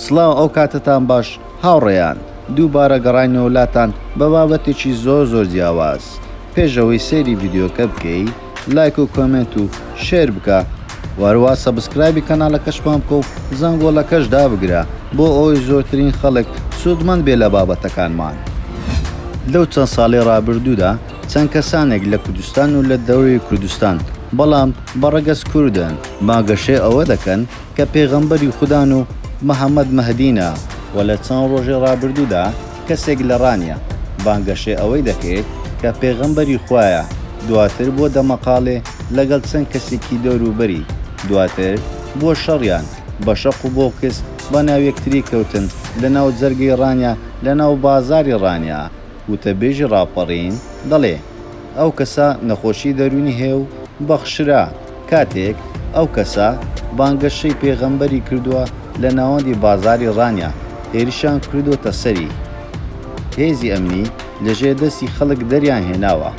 سڵاو ئەو کاتتان باش هاوڕێیان دووبارە گەڕاینەوە وڵاتان بە بابەتێکی زۆر جیاواز. پێشەوەی سەیری ڤیدیۆکە بکەی لایک و کۆمنت و شێر بکە، وەروە سەبسکرایبی کەناڵەکەشمان بکە و زەنگۆڵەکەش دابگرە بۆ ئەوەی زۆرترین خەڵک سوودمەند بێ لە بابەتەکانمان. لەو چەند ساڵی ڕابردوودا چەند کەسانێک لە کوردستان و لە دەوری کوردستان بەڵام بەڕەگەز کوردن ماگەشێ ئەوە دەکەن کە پێغەمبەری خوددان و محەممەد مەهدینە و لە چەند ڕۆژی ڕابردوودا کەسێک لە ڕانیە بانگەشێ ئەوەی دەکەێت کە پێغەمبەری خوایە، دواتر بۆ دەمەقاڵێ لەگەڵ چەند کەسێکی دەوروبەری، دواتر بۆ شەڕیان بە شەق و بۆ کەس بە ناویەکتری کەوتن لە ناو جەرگەی ڕانیا لە ناو بازاری ڕانیا وتەبێژی ڕاپەڕین دەڵێ ئەو کەسە نەخۆشی دەرونی هەیە و بەخشرا کاتێک ئەو کەسە بانگەشەی پێغەمبەری کردووە لە ناوەندی بازاری ڕانیا هێرشیان کردوتە سەری. هێزی ئەمنی لەژێر دەستی خەڵک دەریان هێناوە،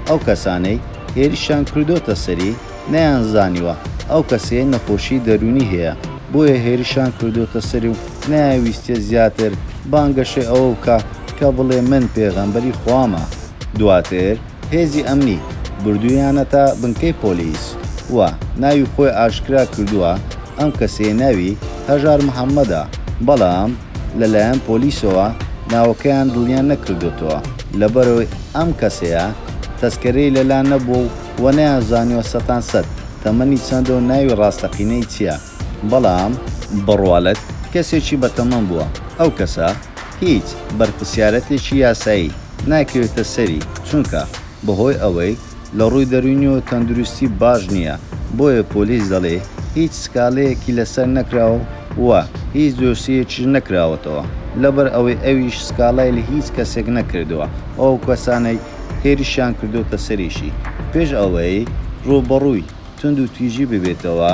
ئەو کەسانەی هێرشیان کردوتە سەری نەیانزانیوە ئەو کەسەیە نەخۆشی دەرونی هەیە، بۆیە هێرشیان کردوتە سەری و نایویستە زیاتر بانگەشەی ئەوە بکە کە بڵێ من پێغەمبەری خوامە. دواتر هێزی ئەمنی بردوویانەتە بنکەی پۆلیس و ناوی خۆی ئاشکرا کردووە ئەم کەسەیە ناوی هەژار محەممەدە، بەڵام لەلایەن پۆلیسەوە ناوەکەیان دڵیان نەکردوێتەوە لەبەرەوەی ئەم کەسەیە تەسکەرەی لەلا نەبوو و نەیانزانیوە سەتان سەد تەمەنی چەندە و ناوی ڕاستەقینەی چییە، بەڵام بڕوالەت کەسێکی بەتەمەن بووە. ئەو کەسە هیچ بەرپرسیارەتێکی یاسایی ناکەوێتە سەری چونکە بەهۆی ئەوەی لە ڕووی دەروینەوە تەندروستی باش نییە، بۆیە پۆلیس دەڵێ هیچ سکاڵەیەکی لەسەر نەکراوە و هیچ دۆسیەکی نەکراوەتەوە لەبەر ئەوەی ئەویش سکاڵای لە هیچ کەسێک نەکردووە ئەو کەسانەی هێرشیان کردوتە سەریشی. پێش ئەوەی ڕووبەڕووی تند و تویژی ببێتەوە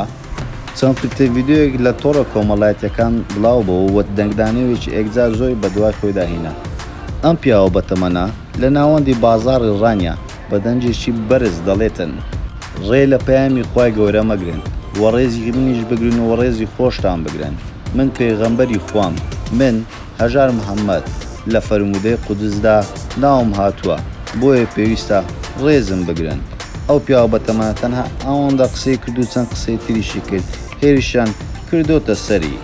چەند پرتە ڤیدیۆیەک لە تۆڕە کۆمەڵایەتەکان بڵاو بەوە و دەنگدانەوێکی ئێکجار زۆری بەدوای خۆی داهێنا. ئەم پیاوە بەتەمەنە لە ناوەندی بازاری ڕانیا بە دەنجێکی بەرز دەڵێتن ڕێ لە پەیامی خوای گەورە مەگرن و ڕێزی منیش بگرن و ڕێزی خۆشتان بگرن. من پێغەمبەری خوام، من هەژار محەممەد لە فەرمودەی قودسدا ناوم هاتووە، بۆیە پێویستە ڕێزم بگرن. ئەو پیاوە بەتەمەنە تەنها ئەوەندە قسەی کرد و چەند قسەی تریشی کرد هێرشیان کردوتە سەری.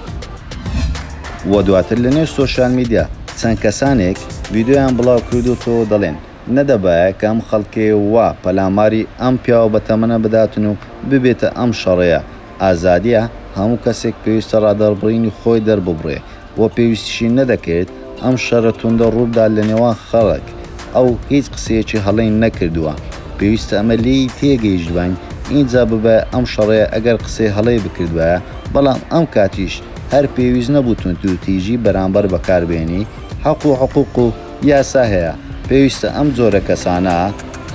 وە دواتر لە نێو سۆشیال میدیا چەند کەسانێک ڤیدیۆیان بڵاو کردوتەوە دەڵێن نەدەبایە کە ئەم خەڵکەیە وا پەلاماری ئەم پیاوە بەتەمەنە بداتن و ببێتە ئەم شەڕەیە. ئازادیە هەموو کەسێک پێویستە ڕادەربڕینی خۆی دەرببڕێ و پێویستیشی نەدەکرێت ئەم شەڕە توندە ڕووبدا لە نێوان خەڵک ئەو هیچ قسەیەکی هەڵەی نەکردووە. پێویستە ئەمە لێی تێگەیشتبین ئینجا ببە ئەم شەڕەیە ئەگەر قسەی هەڵەی بکردوایە، بەڵام ئەم کاتیش هەر پێویست نەبوو توندوتیژی بەرامبەر بەکاربێنی. حەق و حقوق و یاسا هەیە، پێویستە ئەم جۆرە کەسانە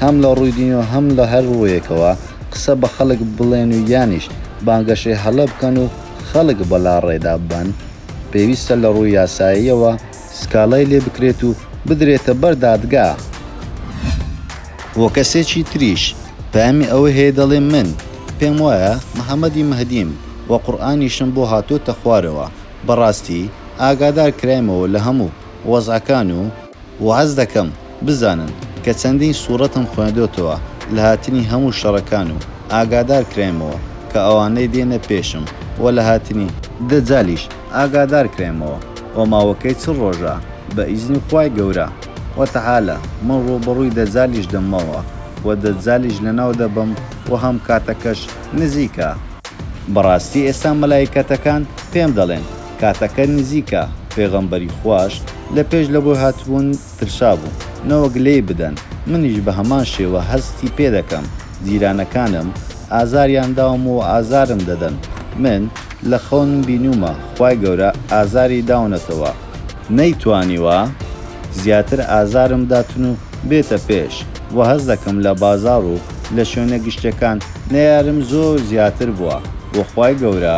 هەم لە ڕووی دینەوە هەم لە هەر ڕوویەکەوە قسە بە خەڵک بڵێن و یانیش بانگەشەی هەڵە بکەن و خەڵک بەلا ڕێدا ببەن. پێویستە لە ڕووی یاساییەوە سکاڵای لێ بکرێت و بدرێتە بەر دادگا. وە کەسێکی تریش پەیامی ئەوە هەیە دەڵێ من پێم وایە محەممەدی مەهدیم و قورئانیشم بۆ هاتوۆتە خوارەوە. بەڕاستی ئاگادار کرایمەوە لە هەموو وەزعەکان و حەز دەکەم بزانن کە چەندین سوورەتم خوێندوتەوە لە هاتنی هەموو شەڕەکان و ئاگادار کرایمەوە کە ئەوانەی دێنە پێشم و لە هاتنی دەجالیش ئاگادار کرایمەوە و ماوەکەی چ ڕۆژە بە ئیزنی خوای گەورە وەتەعالە من ڕووبەڕووی دەجالیش دەمەوە و دەجالیش لەناو دەبم و هەم کاتەکەش نزیکە. بەڕاستی ئێستا مەلایکەتەکان پێم دەڵێن کاتەکە نزیکە. پێغەمبەری خوش لە پێش لە بۆ هاتبوون ترسا بوو نەوەک لێی بدەن. منیش بە هەمان شێوە هەستی پێ دەکەم. جیرانەکانم ئازاریان داوم و ئازارم دەدەن. من لە خەونم بینومە خوای گەورە ئازاری داونەتەوە، نەیتوانیوە زیاتر ئازارم داتن و بێتە پێش و هەز دەکەم لە بازار و لە شوێنە گشتەکان نەیارم زۆر زیاتر بووە و خوای گەورە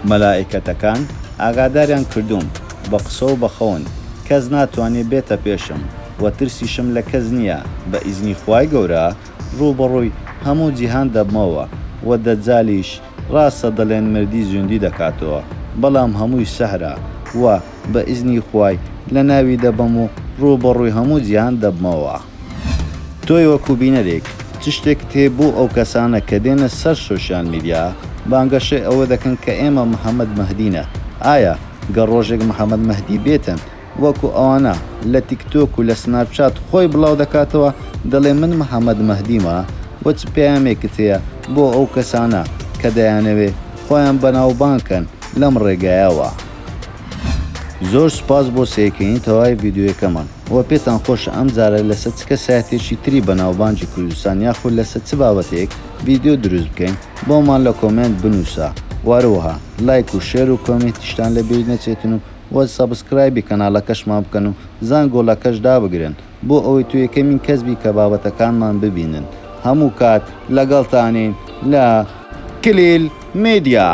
مەلائیکەتەکان ئاگاداریان کردوم بە قسە و بەخەون کەس ناتوانێت بێتە پێشم و ترسیشم لە کەس نییە. بە ئیزنی خوای گەورە ڕووبەڕووی هەموو جیهان دەبمەوە و دەجالیش ڕاستە دەڵێن مردی زوندی دەکاتەوە، بەڵام هەمووی سەهرە و بە ئیزنی خوای لە ناوی دەبەم و ڕووبەڕووی هەموو جیهان دەبمەوە. تۆی وەکو بینەرێک چ شتێک تێبوو ئەو کەسانە کە دێنە سەر سوشیال میدیا بانگەشەی ئەوە دەکەن کە ئێمە محەممەد مەهدینە؟ ئایا گەڕ ڕۆژێک محەممەد مەهدی بێتن وەکو ئەوانە لە تیکتۆک و لە سناپچات خۆی بڵاو دەکاتەوە دەڵێ من محەممەد مەهدیمە و چ پەیامێکت هەیە بۆ ئەو کەسانە کە دەیانەوێ خۆیان بەناوبانکەن لەم ڕێگایەوە. زۆر سوپاس بۆ سێکەین تەواوی ڤیددیوەکەمان وە پێتان خۆشە ئەم جارە لەسەر چ کەسایەتێکی تری بەناوبانجی کوردستان یاخود لەسەر چ بابەتێک ڤیددیو دروست بکەین بۆمان لە کۆمنت بنووسە، وارەوەها لایک و شێر و کۆمنتیشتان لە بیر نەچێتن و وە سەبسکرایبی کەناڵەکەشمان بکەن و زانگۆڵەکەش دابگرن بۆ ئەوەی تو یەکەمین کەسبی کە بابەتەکانمان ببینن. هەموو کات لەگەڵتانین لە کلیل میدیا.